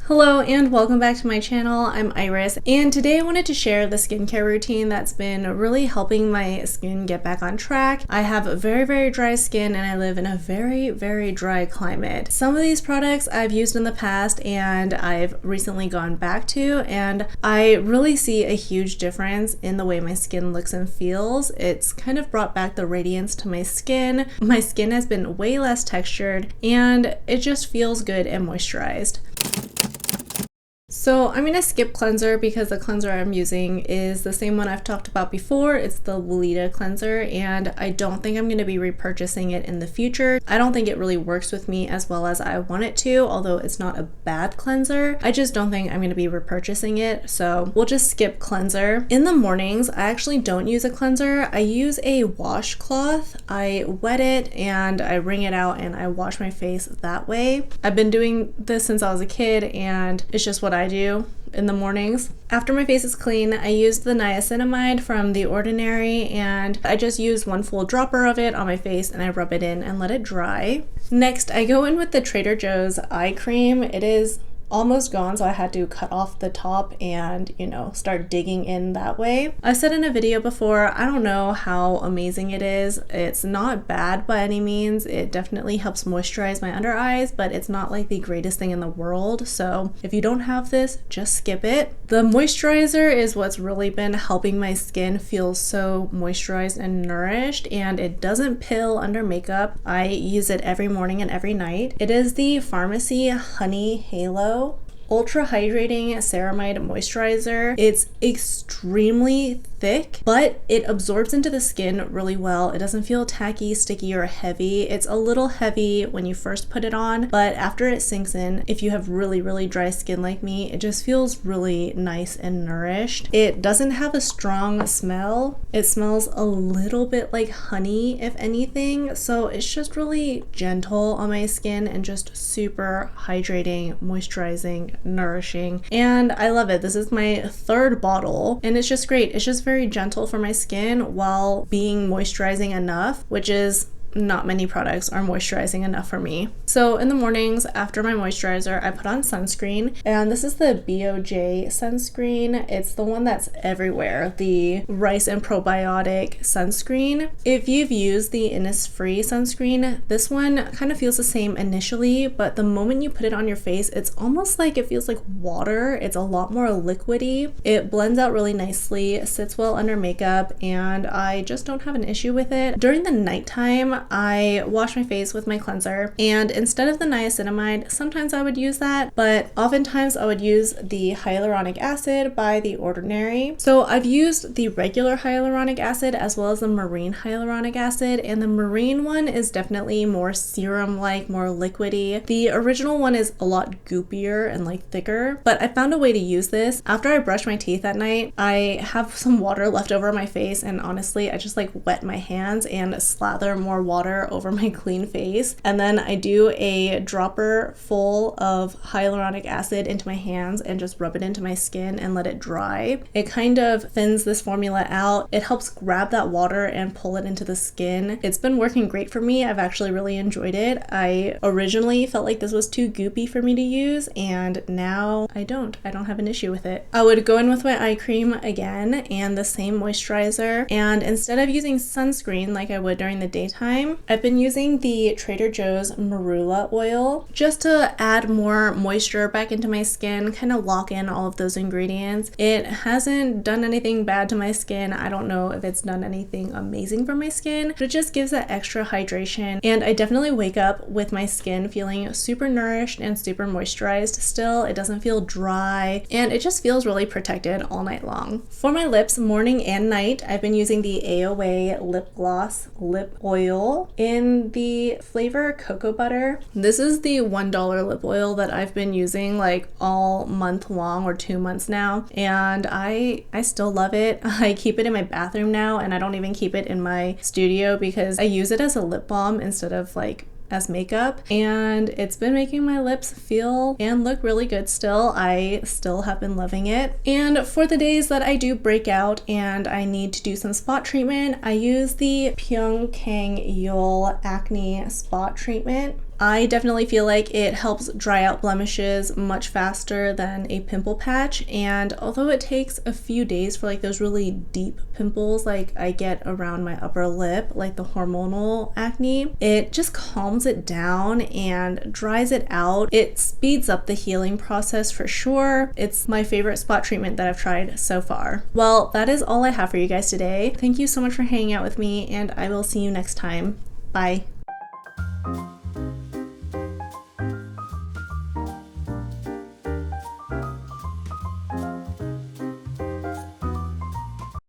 Hello and welcome back to my channel. I'm Iris, and today I wanted to share the skincare routine that's been really helping my skin get back on track. I have very dry skin and I live in a very dry climate. Some of these products I've used in the past and I've recently gone back to, and I really see a huge difference in the way my skin looks and feels. It's kind of brought back the radiance to my skin. My skin has been way less textured and it just feels good and moisturized. So I'm going to skip cleanser because the cleanser I'm using is the same one I've talked about before. It's the Lolita cleanser, and I don't think I'm going to be repurchasing it in the future. I don't think it really works with me as well as I want it to, although it's not a bad cleanser. I just don't think I'm going to be repurchasing it, so we'll just skip cleanser. In the mornings, I actually don't use a cleanser. I use a washcloth. I wet it and I wring it out and I wash my face that way. I've been doing this since I was a kid and it's just what I do in the mornings. After my face is clean, I used the niacinamide from The Ordinary, and I just use one full dropper of it on my face and I rub it in and let it dry. Next, I go in with the Trader Joe's eye cream. It is almost gone, so I had to cut off the top and, start digging in that way. I said in a video before, I don't know how amazing it is. It's not bad by any means. It definitely helps moisturize my under eyes, but it's not like the greatest thing in the world. So if you don't have this, just skip it. The moisturizer is what's really been helping my skin feel so moisturized and nourished, and it doesn't pill under makeup. I use it every morning and every night. It is the Pharmacy Honey Halo Ultra Hydrating Ceramide Moisturizer. It's extremely thick, but it absorbs into the skin really well. It doesn't feel tacky, sticky, or heavy. It's a little heavy when you first put it on, but after it sinks in, if you have really dry skin like me, it just feels really nice and nourished. It doesn't have a strong smell. It smells a little bit like honey, if anything, so it's just really gentle on my skin and just super hydrating, moisturizing, nourishing, and I love it. This is my third bottle and it's just great. It's just very gentle for my skin while being moisturizing enough, which is not many products are moisturizing enough for me. So in the mornings after my moisturizer, I put on sunscreen, and this is the BOJ sunscreen. It's the one that's everywhere, the rice and probiotic sunscreen. If you've used the Innisfree sunscreen, this one kind of feels the same initially, but the moment you put it on your face, it's almost like it feels like water. It's a lot more liquidy. It blends out really nicely, sits well under makeup, and I just don't have an issue with it. During the nighttime, I wash my face with my cleanser, and instead of the niacinamide, sometimes I would use that, but oftentimes I would use the hyaluronic acid by The Ordinary. So I've used the regular hyaluronic acid as well as the marine hyaluronic acid, and the marine one is definitely more serum-like, more liquidy. The original one is a lot goopier and thicker, but I found a way to use this. After I brush my teeth at night, I have some water left over my face, and honestly, I just wet my hands and slather more water over my clean face, and then I do a dropper full of hyaluronic acid into my hands and just rub it into my skin and let it dry. It kind of thins this formula out. It helps grab that water and pull it into the skin. It's been working great for me. I've actually really enjoyed it. I originally felt like this was too goopy for me to use, and now I don't have an issue with it. I would go in with my eye cream again and the same moisturizer, and instead of using sunscreen like I would during the daytime, I've been using the Trader Joe's marula oil just to add more moisture back into my skin, kind of lock in all of those ingredients. It hasn't done anything bad to my skin. I don't know if it's done anything amazing for my skin, but it just gives that extra hydration, and I definitely wake up with my skin feeling super nourished and super moisturized still. It doesn't feel dry, and it just feels really protected all night long. For my lips, morning and night, I've been using the AOA Lip Gloss Lip Oil in the flavor Cocoa Butter. This is the $1 lip oil that I've been using all month long, or 2 months now, and I still love it. I keep it in my bathroom now, and I don't even keep it in my studio because I use it as a lip balm instead of as makeup, and it's been making my lips feel and look really good still. I still have been loving it. And for the days that I do break out and I need to do some spot treatment, I use the Pyeongkang Yul Acne Spot Treatment. I definitely feel like it helps dry out blemishes much faster than a pimple patch, and although it takes a few days for like those really deep pimples like I get around my upper lip, like the hormonal acne, it just calms it down and dries it out. It speeds up the healing process for sure. It's my favorite spot treatment that I've tried so far. Well, that is all I have for you guys today. Thank you so much for hanging out with me, and I will see you next time. Bye.